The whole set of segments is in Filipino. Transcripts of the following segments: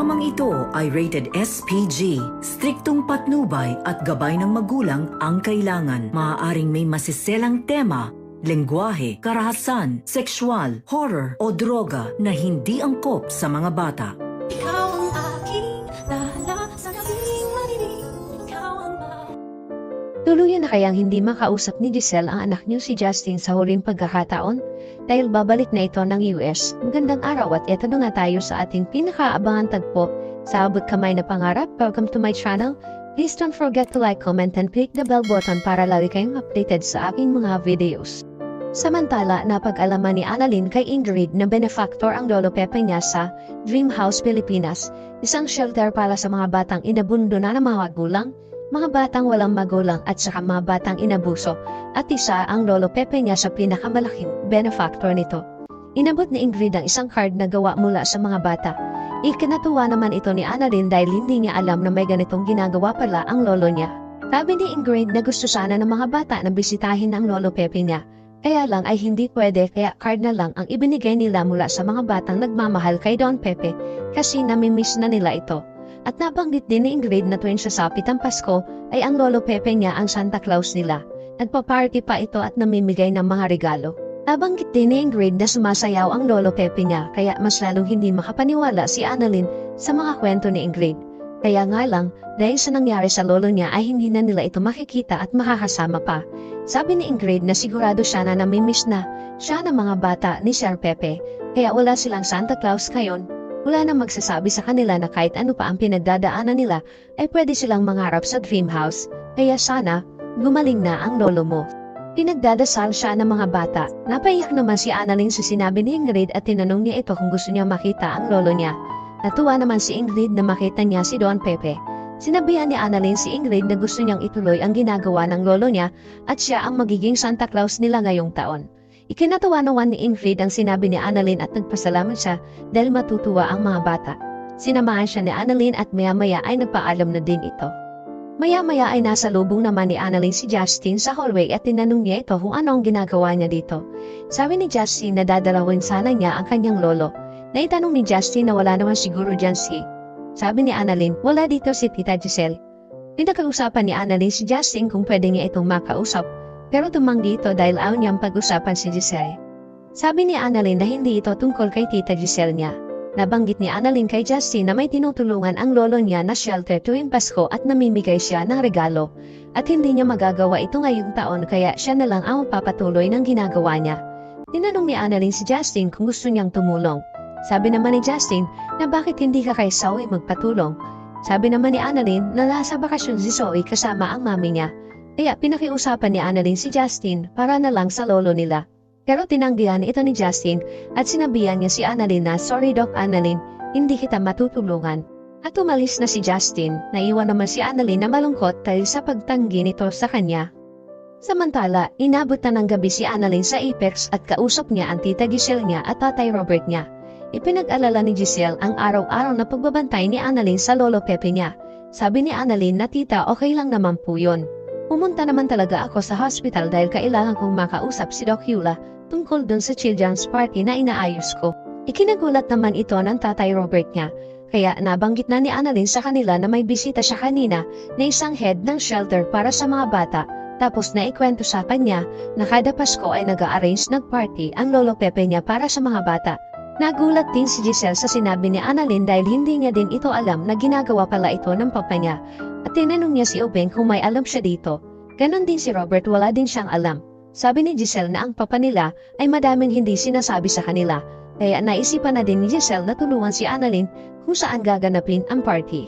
Programang ito ay rated SPG. Striktong patnubay at gabay ng magulang ang kailangan. Maaaring may masiselang tema, lengguwahe, karahasan, sexual, horror o droga na hindi angkop sa mga bata. Ikaw ang aking dahala sa gabing madilim. Ikaw ang Tuluyan na kayang hindi makausap ni Giselle ang anak niyo si Justin sa huling pagkakataon? Dahil babalik na ito ng US. Magandang araw at eto na nga tayo sa ating pinakaabangan tagpo sa Abot Kamay na Pangarap. Welcome to my channel. Please don't forget to like, comment, and click the bell button para lagi kayong updated sa aking mga videos. Samantala, napag-alaman ni Annalyn kay Ingrid na benefactor ang lolo Pepe niya sa Dream House Pilipinas, isang shelter para sa mga batang inabundo na ng mga magulang, mga batang walang magulang at saka mga batang inabuso, at isa ang lolo Pepe niya sa pinakamalaking benefactor nito. Inabot ni Ingrid ang isang card na gawa mula sa mga bata. Ikinatuwa naman ito ni Annalyn dahil hindi niya alam na may ganitong ginagawa pala ang lolo niya. Sabi ni Ingrid na gusto sana ng mga bata na bisitahin ang lolo Pepe niya. Kaya lang ay hindi pwede kaya card na lang ang ibinigay nila mula sa mga batang nagmamahal kay Don Pepe kasi namimiss na nila ito. At nabanggit din ni Ingrid na tuwing sasapit ang Pasko ay ang lolo Pepe niya ang Santa Claus nila. Nagpa-party pa ito at namimigay ng mga regalo. Nabanggit din ni Ingrid na sumasayaw ang lolo Pepe niya kaya mas lalong hindi makapaniwala si Annalyn sa mga kwento ni Ingrid. Kaya nga lang, dahil sa nangyari sa lolo niya ay hindi na nila ito makikita at makakasama pa. Sabi ni Ingrid na sigurado siya na namimiss na siya ng mga bata ni Sir Pepe, kaya wala silang Santa Claus ngayon. Wala na magsasabi sa kanila na kahit ano pa ang pinagdadaanan nila ay pwede silang mangarap sa Dream House, kaya sana gumaling na ang lolo mo. Pinagdadasal siya ng mga bata. Napaiyak naman si Annalyn sa sinabi ni Ingrid at tinanong niya ito kung gusto niya makita ang lolo niya. Natuwa naman si Ingrid na makita niya si Don Pepe. Sinabihan ni Annalyn si Ingrid na gusto niyang ituloy ang ginagawa ng lolo niya at siya ang magiging Santa Claus nila ngayong taon. Ikinatuwa naman ni Ingrid ang sinabi ni Annalyn at nagpasalamat siya dahil matutuwa ang mga bata. Sinamahan siya ni Annalyn at maya-maya ay nagpaalam na din ito. Maya-maya ay nasa lubong naman ni Annalyn si Justin sa hallway at tinanong niya ito kung ano ang ginagawa niya dito. Sabi ni Justin na dadalawin sana niya ang kanyang lolo. Naitanong ni Justin na wala naman siguro dyan Sabi ni Annalyn, wala dito si Tita Giselle. Pinakalusapan ni Annalyn si Justin kung pwede niya itong makausap. Pero tumanggi ito dahil ayaw niyang pag-usapan si Giselle. Sabi ni Annalyn na hindi ito tungkol kay Tita Giselle niya. Nabanggit ni Annalyn kay Justin na may tinutulungan ang lolo niya na shelter tuwing Pasko at namimigay siya ng regalo. At hindi niya magagawa ito ngayong taon kaya siya na lang ang papatuloy ng ginagawa niya. Tinanong ni Annalyn si Justin kung gusto niyang tumulong. Sabi naman ni Justin na bakit hindi ka kay Zoe magpatulong. Sabi naman ni Annalyn na nasa bakasyon si Zoe kasama ang mami niya. Kaya pinakiusapan ni Annalyn si Justin para na lang sa lolo nila. Pero tinanggihan ito ni Justin at sinabihan niya si Annalyn na sorry Doc Annalyn, hindi kita matutulungan. At umalis na si Justin, naiwan naman si Annalyn na malungkot dahil sa pagtanggi nito sa kanya. Samantala, inabot na ng gabi si Annalyn sa Apex at kausap niya ang Tita Giselle niya at Tatay Robert niya. Ipinag-alala ni Giselle ang araw-araw na pagbabantay ni Annalyn sa lolo Pepe niya. Sabi ni Annalyn na tita okay lang naman po yun. Pumunta naman talaga ako sa hospital dahil kailangan kong makausap si Doc Eula tungkol dun sa children's party na inaayos ko. Ikinagulat naman ito ng Tatay Robert niya, kaya nabanggit na ni Annalyn sa kanila na may bisita siya kanina na isang head ng shelter para sa mga bata, tapos naikwento sa kanya na kada Pasko ay nag-a-arrange ng party ang lolo Pepe niya para sa mga bata. Nagulat din si Giselle sa sinabi ni Annalyn dahil hindi niya din ito alam na ginagawa pala ito ng papa niya. At tinanong niya si Obeng kung may alam siya dito. Ganon din si Robert, wala din siyang alam. Sabi ni Giselle na ang papa nila ay madaming hindi sinasabi sa kanila. Kaya naisipan na din ni Giselle na tulungan si Annalyn kung saan gaganapin ang party.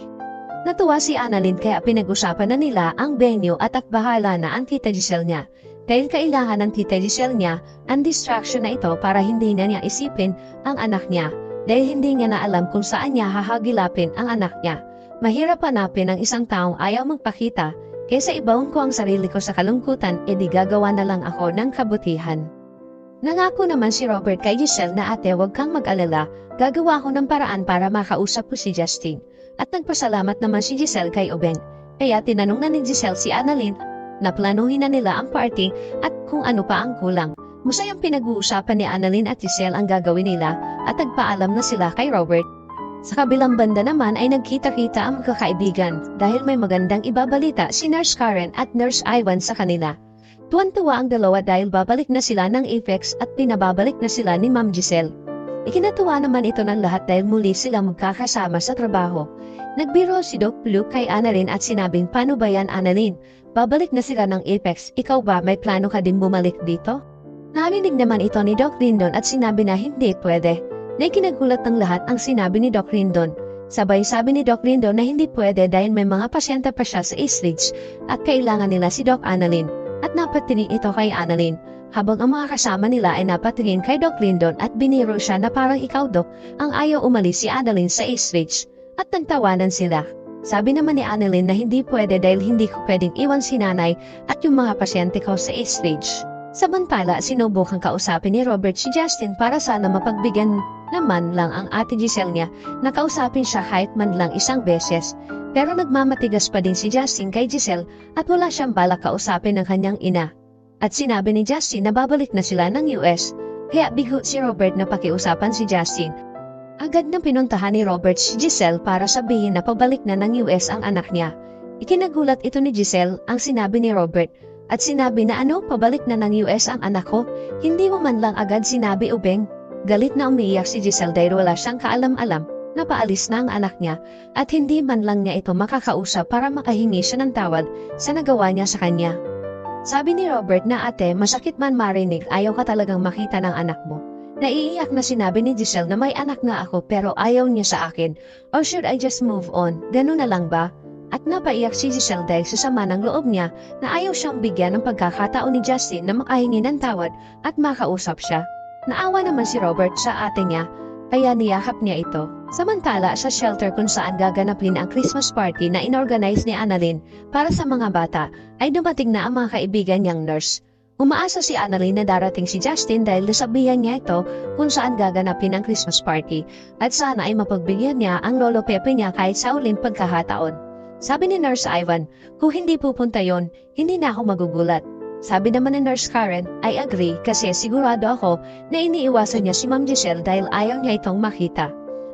Natuwa si Annalyn kaya pinag-usapan na nila ang venue at bahala na ang Tita Giselle niya. Dahil kailangan ng Tita Giselle niya ang distraction na ito para hindi na niya isipin ang anak niya. Dahil hindi niya na alam kung saan niya hahagilapin ang anak niya. Mahirap hanapin ang isang taong ayaw magpakita, kaysa ibaon ko ang sarili ko sa kalungkutan, edi gagawa na lang ako ng kabutihan. Nangako naman si Robert kay Giselle na ate wag kang mag-alala, gagawa ko ng paraan para makausap ko si Justin. At nagpasalamat naman si Giselle kay Obeng, kaya tinanong na ni Giselle si Annalyn na planuhin na nila ang party at kung ano pa ang kulang. Masayang pinag-uusapan ni Annalyn at Giselle ang gagawin nila at nagpaalam na sila kay Robert. Sa kabilang banda naman ay nagkita-kita ang magkakaibigan dahil may magandang ibabalita si Nurse Karen at Nurse Ivan sa kanila. Tuwan-tuwa ang dalawa dahil babalik na sila ng Apex at pinababalik na sila ni Ma'am Giselle. Ikinatuwa naman ito ng lahat dahil muli sila magkakasama sa trabaho. Nagbiro si Doc Luke kay Annalyn at sinabing, "Paano ba yan, Annalyn? Babalik na sila ng Apex. Ikaw ba, may plano ka din bumalik dito?" Narinig naman ito ni Doc Rindon at sinabi na hindi pwede. Na ikinagulat ng lahat ang sinabi ni Doc Rindon. Sabay sabi ni Doc Rindon na hindi pwede dahil may mga pasyente pa siya sa East Ridge at kailangan nila si Doc Annalyn. At napatingin ito kay Annalyn. Habang ang mga kasama nila ay napatingin kay Doc Rindon at biniro siya na parang ikaw, Doc, ang ayaw umalis si Annalyn sa East Ridge. At nagtawanan sila. Sabi naman ni Annalyn na hindi pwede dahil hindi ko pwedeng iwan si nanay at yung mga pasyente ko sa East Ridge. Samantala, sinubukang kausapin ni Robert si Justin para sana mapagbigyan naman lang ang ate Giselle niya na kausapin siya kahit man lang isang beses. Pero nagmamatigas pa din si Justin kay Giselle at wala siyang balak kausapin ng kanyang ina. At sinabi ni Justin na babalik na sila ng US, kaya bigo si Robert na pakiusapan si Justin. Agad na pinuntahan ni Robert si Giselle para sabihin na pabalik na ng US ang anak niya. Ikinagulat ito ni Giselle ang sinabi ni Robert. At sinabi na pabalik na ng US ang anak ko, hindi mo man lang agad sinabi, Ubeng. Galit na umiiyak si Giselle dahil wala siyang kaalam-alam na paalis na ang anak niya at hindi man lang niya ito makakausap para makahingi siya ng tawad sa nagawa niya sa kanya. Sabi ni Robert na ate, masakit man marinig, ayaw ka talagang makita ng anak mo. Naiiyak na sinabi ni Giselle na may anak nga ako pero ayaw niya sa akin. Or should I just move on? Ganun na lang ba? At napaiyak si Giselle dahil sa sama ng loob niya na ayaw siyang bigyan ng pagkakataon ni Justin na makahingi ng tawad at makausap siya. Naawa naman si Robert sa ate niya, kaya niyakap niya ito. Samantala sa shelter kung saan gaganapin ang Christmas party na inorganize ni Annalyn para sa mga bata, ay dumating na ang mga kaibigan niyang nurse. Umaasa si Annalyn na darating si Justin dahil nasabihan niya ito kung saan gaganapin ang Christmas party at sana ay mapagbigyan niya ang lolo Pepe niya kahit sa uling pagkakataon. Sabi ni Nurse Ivan, kung hindi pupunta yon, hindi na ako magugulat. Sabi naman ni Nurse Karen, I agree kasi sigurado ako na iniiwasan niya si Ma'am Giselle dahil ayaw niya itong makita.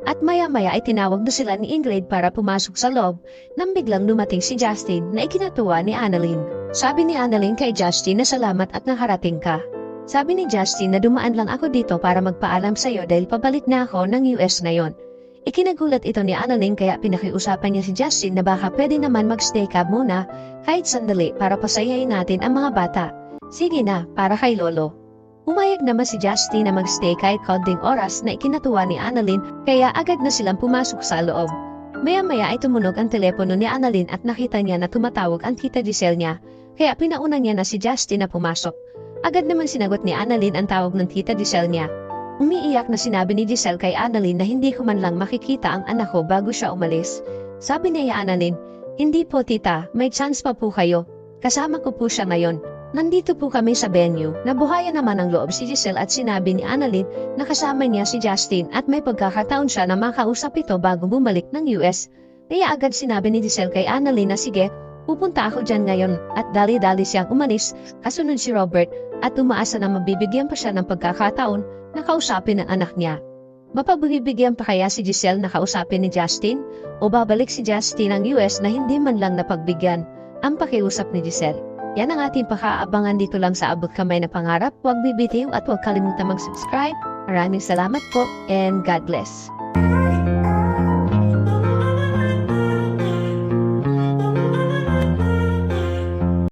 At maya-maya ay tinawag na sila ni Ingrid para pumasok sa loob nang biglang lumating si Justin na ikinatuwa ni Annalyn. Sabi ni Annalyn kay Justin na salamat at nakarating ka. Sabi ni Justin na dumaan lang ako dito para magpaalam sa iyo dahil pabalik na ako ng US ngayon. Ikinagulat ito ni Annalyn kaya pinakiusapan niya si Justin na baka pwede naman magstay ka muna kahit sandali para pasayahin natin ang mga bata. Sige na, para kay Lolo. Umayag naman si Justin na magstay kahit konting oras na ikinatuwa ni Annalyn kaya agad na silang pumasok sa loob. Maya-maya ay tumunog ang telepono ni Annalyn at nakita niya na tumatawag ang tita Giselle niya kaya pinauna niya na si Justin na pumasok. Agad naman sinagot ni Annalyn ang tawag ng tita Giselle niya. Umiiyak na sinabi ni Giselle kay Annalyn na hindi ko man lang makikita ang anak ko bago siya umalis. Sabi niya Annalyn, hindi po tita, may chance pa po kayo. Kasama ko po siya ngayon. Nandito po kami sa venue. Nabuhayan naman ang loob si Giselle at sinabi ni Annalyn na kasama niya si Justin at may pagkakataon siya na makausap ito bago bumalik ng US. Kaya agad sinabi ni Giselle kay Annalyn na sige, pupunta ako dyan ngayon at dali-dali siyang umalis, kasunod si Robert at umaasa na mabibigyan pa siya ng pagkakataon na kausapin ang anak niya. Mapagbibigyan pa kaya si Giselle na kausapin ni Justin o babalik si Justin ng US na hindi man lang napagbigyan ang pakiusap ni Giselle? Yan ang ating pakaabangan dito lang sa Abot Kamay na Pangarap. Huwag bibitiw at huwag kalimutan mag-subscribe. Maraming salamat po and God bless.